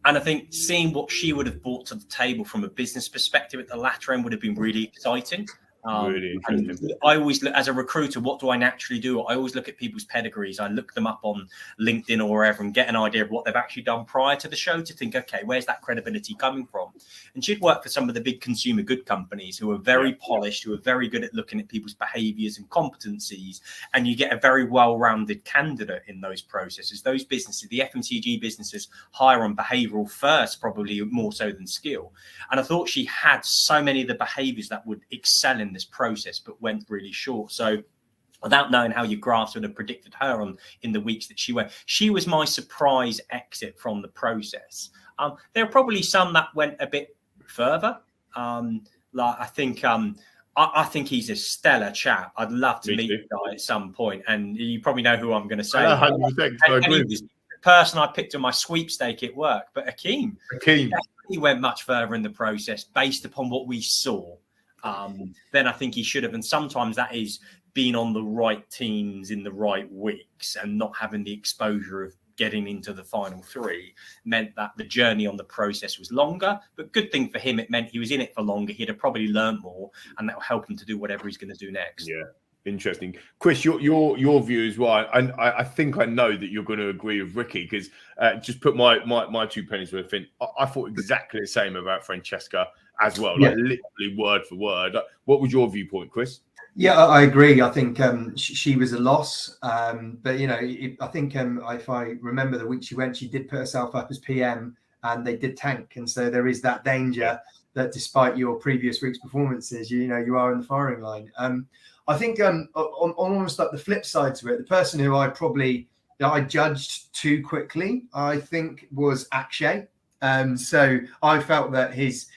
And I think seeing what she would have brought to the table from a business perspective at the latter end would have been really exciting. Really interesting. I always look, as a recruiter, what do I naturally do? I always look at people's pedigrees. I look them up on LinkedIn or wherever and get an idea of what they've actually done prior to the show to think, okay, where's that credibility coming from? And she'd worked for some of the big consumer good companies who are very polished, who are very good at looking at people's behaviors and competencies. And you get a very well-rounded candidate in those processes. Those businesses, the FMCG businesses, hire on behavioral first, probably more so than skill. And I thought she had so many of the behaviors that would excel in this process, but went really short. So without knowing how your graphs would have predicted her in the weeks that she went, she was my surprise exit from the process. There are probably some that went a bit further. Like I think he's a stellar chap. I'd love to meet the guy at some point, and you probably know who I'm going to say. 100%. I agree. The person I picked on my sweepstake at work, but Akeem. He went much further in the process based upon what we saw. Then I think he should have. And sometimes that is being on the right teams in the right weeks and not having the exposure of getting into the final 3 meant that the journey on the process was longer. But good thing for him, it meant he was in it for longer. He'd have probably learned more, and that will help him to do whatever he's going to do next. Yeah. Interesting, Chris. Your view as well. I think I know that you're going to agree with Ricky, because just put my 2 pennies worth in. I thought exactly the same about Francesca as well, like literally word for word. What was your viewpoint, Chris? Yeah, I agree. I think she was a loss, but you know, I think if I remember the week she went, she did put herself up as PM, and they did tank, and so there is that danger that despite your previous week's performances, you are in the firing line. I think on almost like the flip side to it, the person who I judged too quickly, I think, was Akshay. So I felt that his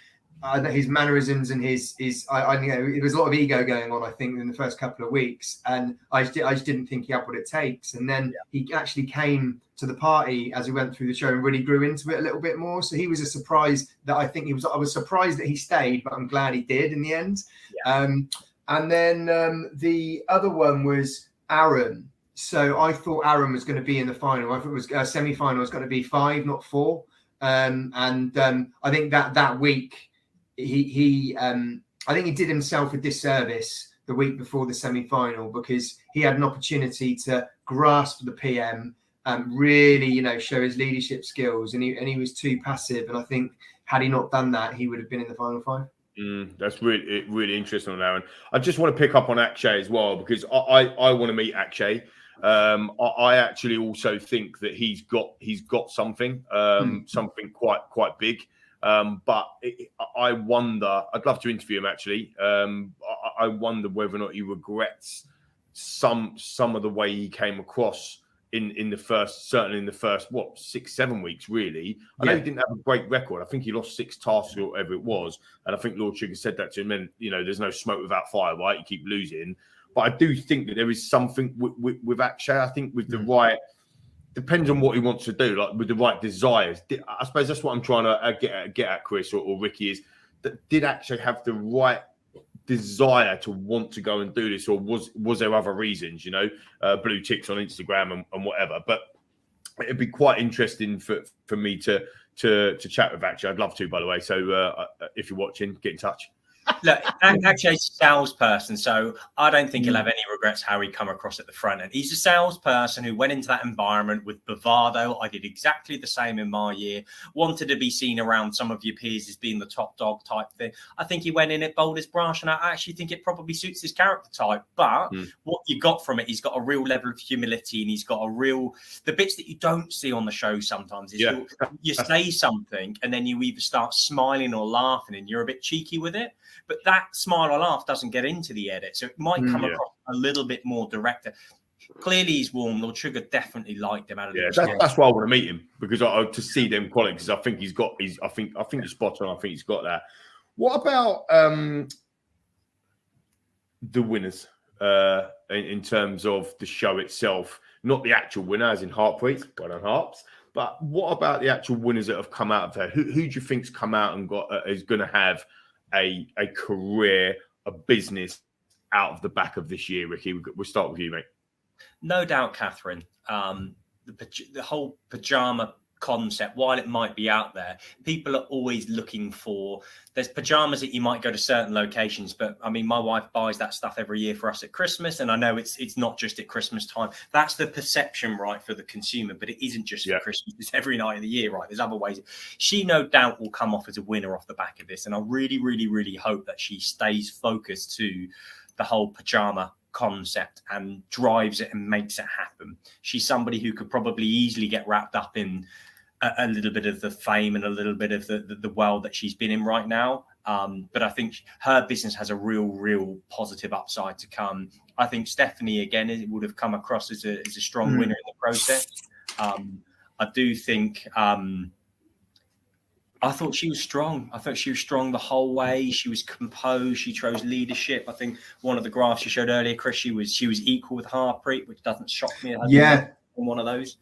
mannerisms and his it was a lot of ego going on, I think, in the first couple of weeks, and I just didn't think he had what it takes. And then he actually came to the party as he went through the show and really grew into it a little bit more. So he was a surprise that I was surprised that he stayed, but I'm glad he did in the end. Yeah. And then the other one was Aaron. So I thought Aaron was going to be in the final. I thought it was semi-final was going to be 5, not 4. And I think that week I think he did himself a disservice the week before the semi-final, because he had an opportunity to grasp the PM and really, show his leadership skills, and he was too passive. And I think had he not done that, he would have been in the final 5. That's really interesting on Aaron. I just want to pick up on Akshay as well, because I want to meet Akshay. I actually also think that he's got something something quite big. But I wonder. I'd love to interview him actually. I wonder whether or not he regrets some of the way he came across in the first 6-7 weeks, really. I know he didn't have a great record. I think he lost 6 tasks or whatever it was. And I think Lord Sugar said that to him. And, there's no smoke without fire, right? You keep losing. But I do think that there is something with Akshay. I think with the right, depends on what he wants to do, like with the right desires. I suppose that's what I'm trying to get at, Chris or Ricky, is that did Akshay have the right desire to want to go and do this, or was there other reasons, blue ticks on Instagram and whatever? But it'd be quite interesting for me to chat with Akshay. I'd love to, by the way. So if you're watching, get in touch. Look, Akshay's a salesperson, so I don't think he'll have any regrets how he come across at the front end. He's a salesperson who went into that environment with bravado. I did exactly the same in my year. Wanted to be seen around some of your peers as being the top dog type thing. I think he went in it bold as brash, and I actually think it probably suits his character type. But what you got from it, he's got a real level of humility, and he's got the bits that you don't see on the show sometimes is you say something and then you either start smiling or laughing, and you're a bit cheeky with it. But that smile or laugh doesn't get into the edit, so it might come across a little bit more direct. Clearly, he's warm. Lord Sugar definitely liked him. That's why I want to meet him, because to see them qualities. I think he's spot on. I think he's got that. What about the winners in terms of the show itself? Not the actual winner, as in Heartbeat, well done Harps. But what about the actual winners that have come out of there? Who do you think's come out and is going to have a career, a business out of the back of this year, Ricky? We'll start with you, mate. No doubt, Catherine. The whole pajama concept, while it might be out there, people are always looking for. There's pajamas that you might go to certain locations, but I mean, my wife buys that stuff every year for us at Christmas, and I know it's not just at Christmas time. That's the perception, right, for the consumer, but it isn't just for Christmas. It's every night of the year, right? There's other ways. She no doubt will come off as a winner off the back of this, and I really, really, really hope that she stays focused to the whole pajama concept and drives it and makes it happen. She's somebody who could probably easily get wrapped up in a little bit of the fame and a little bit of the world that she's been in right now. But I think her business has a real positive upside to come. I think Stephanie, again, would have come across as a strong winner in the process. I do think I thought she was strong. I thought she was strong the whole way. She was composed. She chose leadership. I think one of the graphs you showed earlier, Chris, she was equal with Harpreet, which doesn't shock me. In one of those.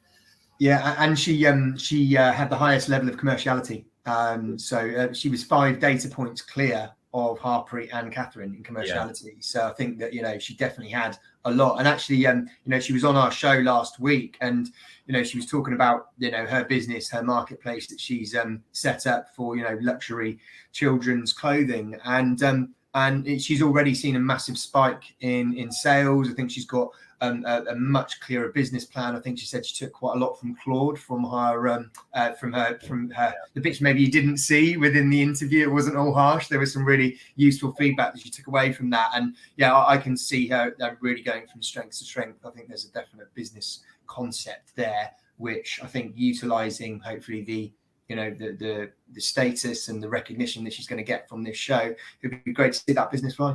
Yeah, and she had the highest level of commerciality. So she was 5 data points clear of Harpreet and Catherine in commerciality. So I think that, you know, she definitely had a lot. And actually, you know, she was on our show last week, and, you know, she was talking about, you know, her business, her marketplace that she's set up for, you know, luxury children's clothing. And she's already seen a massive spike in sales. I think she's got a much clearer business plan. I think she said she took quite a lot from Claude, from her the bits maybe you didn't see within the interview. It wasn't all harsh. There was some really useful feedback that she took away from that. And yeah, I can see her really going from strength to strength. I think there's a definite business concept there, which I think utilizing hopefully the status and the recognition that she's going to get from this show, it'd be great to see that business fly.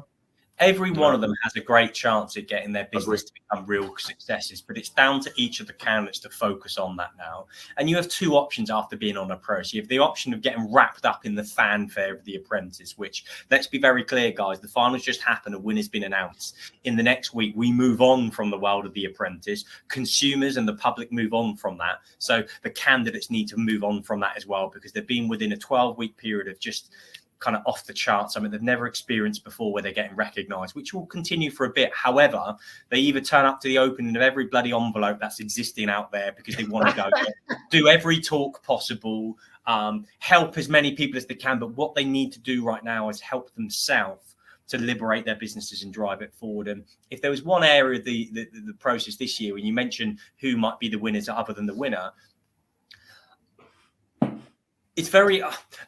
Every one of them has a great chance at getting their business to become real successes, but it's down to each of the candidates to focus on that now. And you have two options after being on a pro. So you have the option of getting wrapped up in the fanfare of The Apprentice, which, let's be very clear, guys, the finals just happened, a winner's been announced. In the next week, we move on from the world of The Apprentice. Consumers and the public move on from that. So the candidates need to move on from that as well, because they've been within a 12-week period of just kind of off the charts, something they've never experienced before, where they're getting recognised, which will continue for a bit. However, they either turn up to the opening of every bloody envelope that's existing out there because they want to go do every talk possible, help as many people as they can. But what they need to do right now is help themselves to liberate their businesses and drive it forward. And if there was one area of the process this year, when you mentioned who might be the winners other than the winner, it's very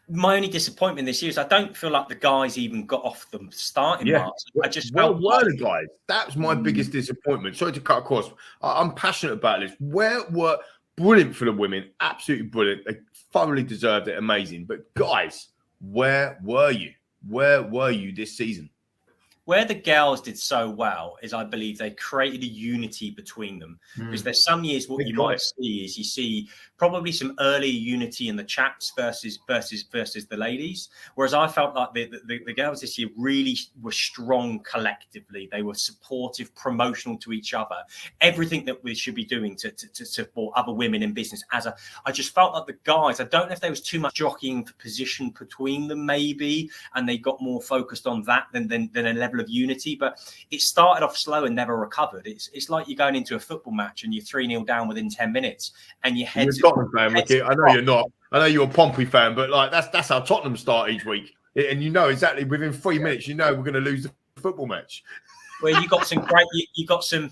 my only disappointment this year is I don't feel like the guys even got off the starting marks. I just were the guys. That was my biggest disappointment. Sorry to cut across. I'm passionate about this. Where were brilliant for the women? Absolutely brilliant. They thoroughly deserved it. Amazing. But guys, where were you? Where were you this season? Where the girls did so well is, I believe, they created a unity between them. Because there's some years what you might see is you see probably some early unity in the chaps versus the ladies. Whereas I felt like the girls this year really were strong collectively. They were supportive, promotional to each other. Everything that we should be doing to support other women in business. I just felt like the guys, I don't know if there was too much jockeying for position between them maybe, and they got more focused on that than a level of unity. But it started off slow and never recovered. It's like you're going into a football match and you're 3-0 down within 10 minutes and your head's Tottenham fan, Ricky. I know you're not. I know you're a Pompey fan, but like that's how Tottenham start each week. And you know exactly within 3 minutes, you know we're going to lose the football match. Well, you got some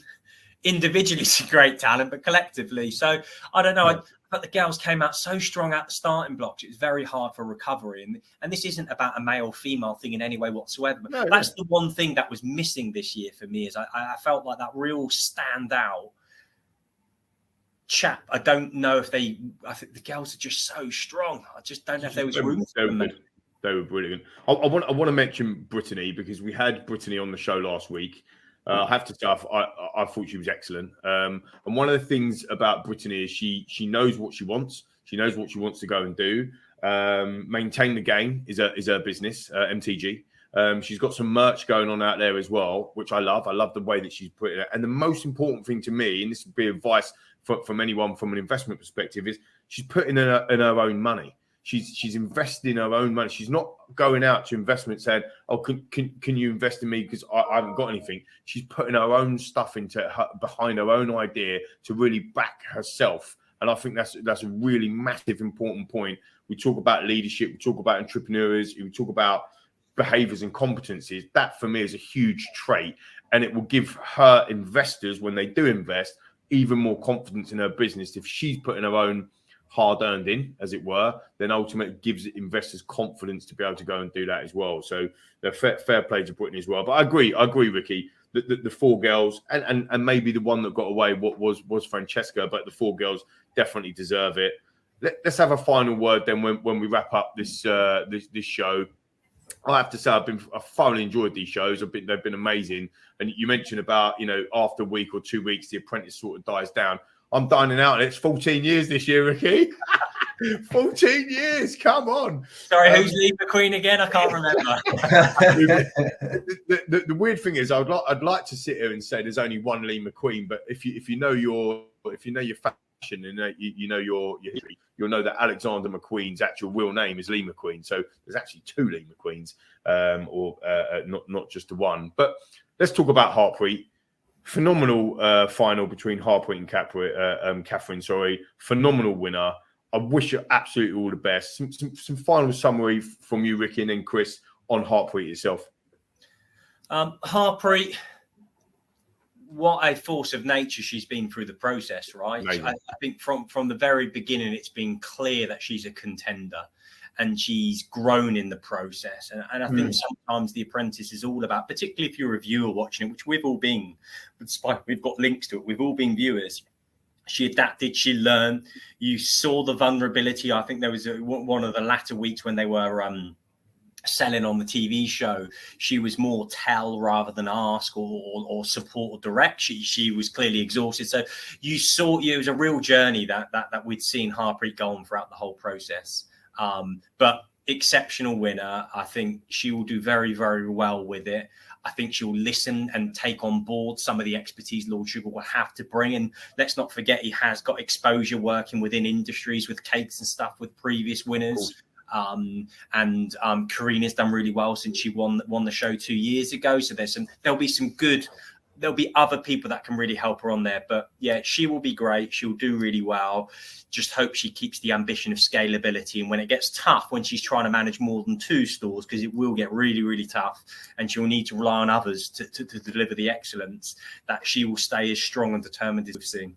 individually some great talent, but collectively. So I don't know. But the girls came out so strong at the starting blocks. It was very hard for recovery. And this isn't about a male-female thing in any way whatsoever. But that's the one thing that was missing this year for me, is I felt like that real standout chap. I don't know if I think the girls are just so strong. I just don't know if there was room for them. They were brilliant. I want to mention Brittany, because we had Brittany on the show last week. I have to say, I thought she was excellent. And one of the things about Brittany is she knows what she wants. She knows what she wants to go and do. Maintain the Game is her business, MTG. She's got some merch going on out there as well, which I love. I love the way that she's put it. And the most important thing to me, and this would be advice from anyone from an investment perspective, is she's putting in her own money. She's invested in her own money. She's not going out to investment saying, "Oh, can you invest in me because I haven't got anything." She's putting her own stuff behind her own idea to really back herself. And I think that's a really massive, important point. We talk about leadership, we talk about entrepreneurs, we talk about behaviors and competencies. That for me is a huge trait, and it will give her investors, when they do invest, even more confidence in her business. If she's putting her own hard-earned in, as it were, then ultimately gives investors confidence to be able to go and do that as well. So fair play to Brittany as well. But I agree, Ricky. The four girls, and maybe the one that got away was Francesca, but the four girls definitely deserve it. Let's have a final word then when we wrap up this show. I have to say I thoroughly enjoyed these shows. They've been amazing. And you mentioned about, after a week or 2 weeks, The Apprentice sort of dies down. I'm dining out. It's 14 years this year, Ricky. 14 years. Come on. Sorry, who's Lee McQueen again? I can't remember. The weird thing is, I'd like to sit here and say there's only one Lee McQueen, but if you know your and you know your history, you'll know that Alexander McQueen's actual real name is Lee McQueen. So there's actually 2 Lee McQueens, not just the one. But let's talk about Harpreet. Phenomenal final between Harpreet and Catherine. Phenomenal winner. I wish you absolutely all the best. Some final summary from you, Ricky, and then Chris on Harpreet itself. Harpreet, what a force of nature she's been through the process, right? I think from the very beginning, it's been clear that she's a contender and she's grown in the process. And I think sometimes The Apprentice is all about, particularly if you're a viewer watching it, which we've all been, despite we've got links to it, we've all been viewers. She adapted, she learned. You saw the vulnerability. I think there was one of the latter weeks when they were selling on the TV show. She was more tell rather than ask or support or direct. She was clearly exhausted. So you saw it was a real journey that we'd seen Harpreet go on throughout the whole process. But exceptional winner. I think she will do very, very well with it. I think she'll listen and take on board some of the expertise Lord Sugar will have to bring. And let's not forget, he has got exposure working within industries with cakes and stuff with previous winners. Karina's done really well since she won the show 2 years ago. So there'll be other people that can really help her on there. But yeah, she will be great. She'll do really well. Just hope she keeps the ambition of scalability. And when it gets tough, when she's trying to manage more than 2 stores, because it will get really, really tough, and she'll need to rely on others to deliver the excellence, that she will stay as strong and determined as we've seen.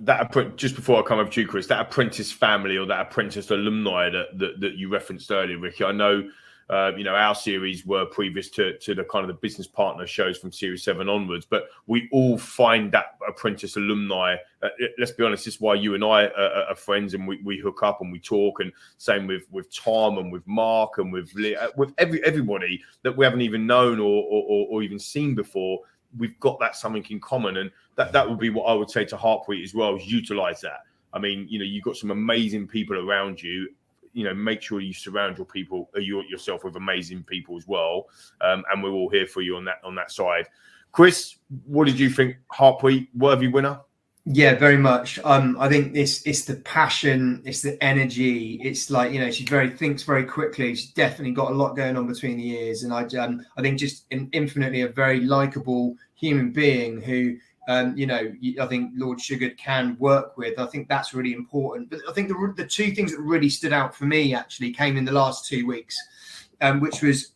That just before I come over to you, Chris, that Apprentice family or that Apprentice alumni that you referenced earlier, Ricky, I know, our series were previous to the kind of the business partner shows from Series 7 onwards, but we all find that Apprentice alumni. Let's be honest, this is why you and I are friends, and we hook up and we talk, and same with Tom and with Mark and with everybody that we haven't even known or even seen before. We've got that something in common, and that would be what I would say to Harpreet as well, is utilize that. I mean, you've got some amazing people around you. Make sure you surround yourself with amazing people as well. And we're all here for you on that side. Chris, what did you think? Harpreet, worthy winner? Yeah, very much. I think it's the passion, it's the energy. It's like, she thinks very quickly. She's definitely got a lot going on between the ears, and I think just infinitely a very likable human being who, I think Lord Sugar can work with. I think that's really important. But I think the 2 things that really stood out for me actually came in the last 2 weeks, which was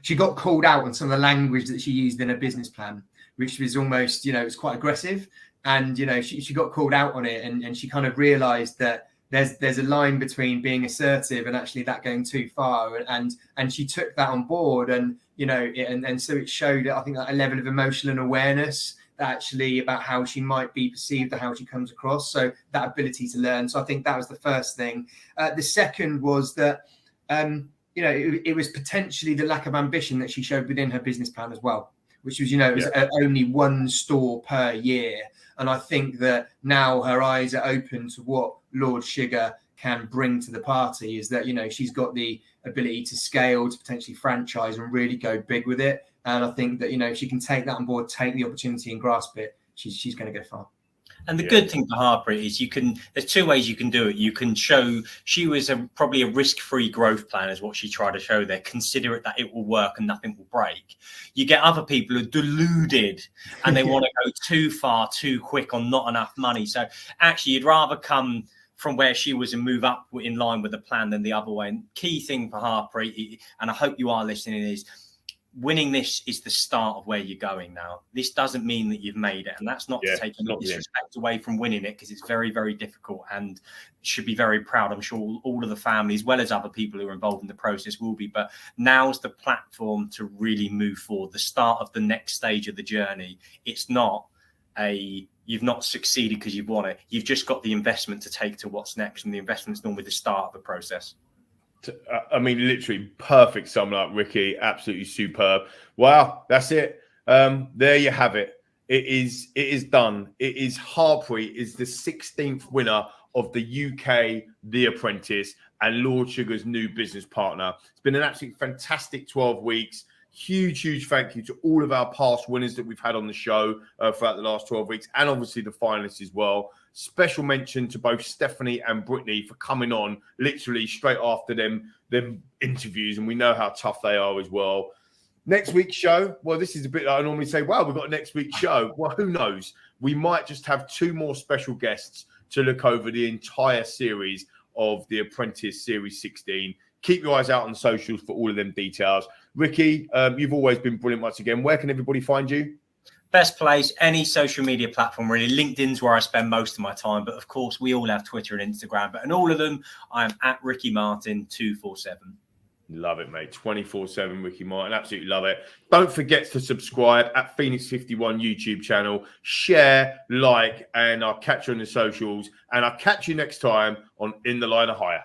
she got called out on some of the language that she used in her business plan, which was almost, it's quite aggressive. And, she got called out on it, and she kind of realized that there's a line between being assertive and actually that going too far. And she took that on board, and, and so it showed, I think, a level of emotional awareness actually about how she might be perceived or how she comes across. So that ability to learn. So I think that was the first thing. The second was that, it was potentially the lack of ambition that she showed within her business plan as well, which was, it was only 1 store per year. And I think that now her eyes are open to what Lord Sugar can bring to the party, is that, she's got the ability to scale, to potentially franchise and really go big with it. And I think that, if she can take that on board, take the opportunity and grasp it, she's going to go far. And the good thing for Harpreet is there's 2 ways you can do it. You can show she was probably a risk-free growth plan is what she tried to show there. Consider it that it will work and nothing will break. You get other people who are deluded and they want to go too far, too quick on not enough money. So actually you'd rather come from where she was and move up in line with the plan than the other way. And key thing for Harpreet, and I hope you are listening, is winning this is the start of where you're going now. This doesn't mean that you've made it. And that's not to take any disrespect away from winning it, because it's very, very difficult and should be very proud. I'm sure all of the family, as well as other people who are involved in the process, will be. But now's the platform to really move forward, the start of the next stage of the journey. It's not you've not succeeded because you've won it. You've just got the investment to take to what's next. And the investment's normally the start of the process. I mean, literally perfect sum up, Ricky. Absolutely superb. Wow, that's it. There you have it. It is done. It is Harpreet is the 16th winner of the UK The Apprentice and Lord Sugar's new business partner. It's been an absolutely fantastic 12 weeks. Huge thank you to all of our past winners that we've had on the show throughout the last 12 weeks, and obviously the finalists as well. Special mention to both Stephanie and Brittany for coming on literally straight after them interviews, and we know how tough they are as well. Next week's show, well, this is a bit like I normally say, wow, we've got a next week's show. Well, who knows? We might just have 2 more special guests to look over the entire series of The Apprentice Series 16. Keep your eyes out on the socials for all of them details. Ricky, you've always been brilliant once again. Where can everybody find you? Best place, any social media platform, really. LinkedIn's where I spend most of my time. But of course, we all have Twitter and Instagram. But in all of them, I'm at Ricky Martin 247. Love it, mate. 24/7 Ricky Martin. Absolutely love it. Don't forget to subscribe at Phoenix 51 YouTube channel. Share, like, and I'll catch you on the socials. And I'll catch you next time on In the Line of Hire.